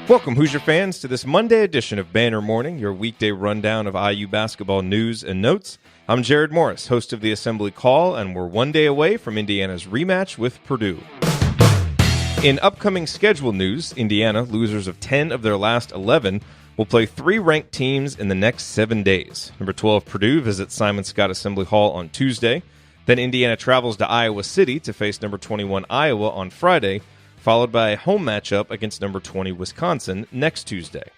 Welcome, Hoosier fans, to this Monday edition of Banner Morning, your weekday rundown of IU basketball news and notes. I'm Jared Morris, host of the Assembly Call, and we're one day away from Indiana's rematch with Purdue. In upcoming schedule news, Indiana, losers of 10 of their last 11, will play 3 ranked teams in the next 7 days. Number 12, Purdue, visits Simon Skjodt Assembly Hall on Tuesday. Then Indiana travels to Iowa City to face number 21, Iowa on Friday, followed by a home matchup against number 20, Wisconsin, next Tuesday.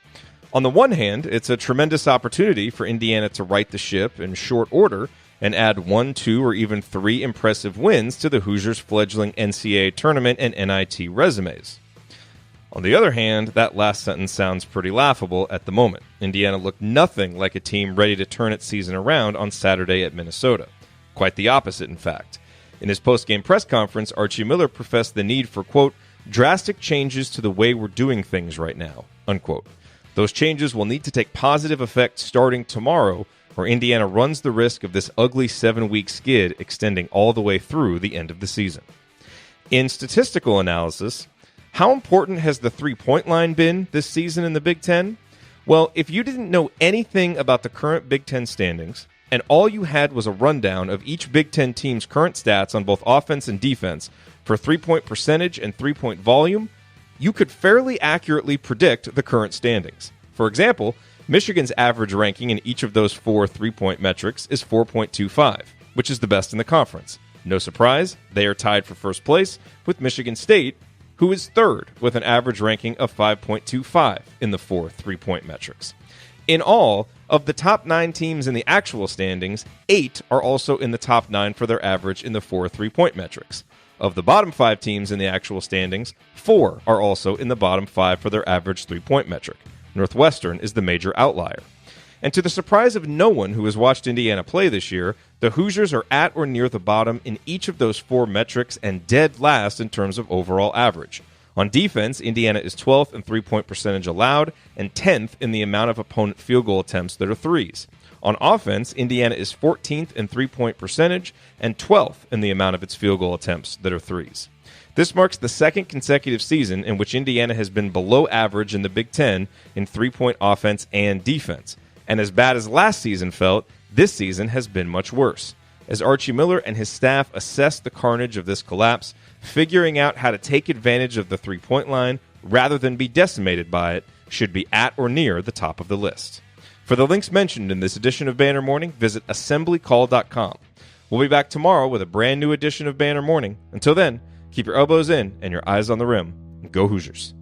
On the one hand, it's a tremendous opportunity for Indiana to right the ship in short order and add 1, 2, or even 3 impressive wins to the Hoosiers' fledgling NCAA tournament and NIT resumes. On the other hand, that last sentence sounds pretty laughable at the moment. Indiana looked nothing like a team ready to turn its season around on Saturday at Minnesota. Quite the opposite, in fact. In his post-game press conference, Archie Miller professed the need for, quote, drastic changes to the way we're doing things right now, unquote. Those changes will need to take positive effect starting tomorrow, or Indiana runs the risk of this ugly 7-week skid extending all the way through the end of the season. In statistical analysis, how important has the three-point line been this season in the Big Ten? Well, if you didn't know anything about the current Big Ten standings, and all you had was a rundown of each Big Ten team's current stats on both offense and defense for three-point percentage and three-point volume, you could fairly accurately predict the current standings. For example, Michigan's average ranking in each of those 4 three-point metrics is 4.25, which is the best in the conference. No surprise, they are tied for first place with Michigan State, who is third with an average ranking of 5.25 in the 4 three-point metrics. In all, of the top 9 teams in the actual standings, 8 are also in the top 9 for their average in the 4 three-point metrics. Of the bottom 5 teams in the actual standings, 4 are also in the bottom 5 for their average three-point metric. Northwestern is the major outlier. And to the surprise of no one who has watched Indiana play this year, the Hoosiers are at or near the bottom in each of those 4 metrics and dead last in terms of overall average. On defense, Indiana is 12th in three-point percentage allowed and 10th in the amount of opponent field goal attempts that are threes. On offense, Indiana is 14th in three-point percentage and 12th in the amount of its field goal attempts that are threes. This marks the second consecutive season in which Indiana has been below average in the Big Ten in three-point offense and defense. And as bad as last season felt, this season has been much worse. As Archie Miller and his staff assess the carnage of this collapse, figuring out how to take advantage of the three-point line rather than be decimated by it should be at or near the top of the list. For the links mentioned in this edition of Banner Morning, visit assemblycall.com. We'll be back tomorrow with a brand new edition of Banner Morning. Until then, keep your elbows in and your eyes on the rim. Go Hoosiers.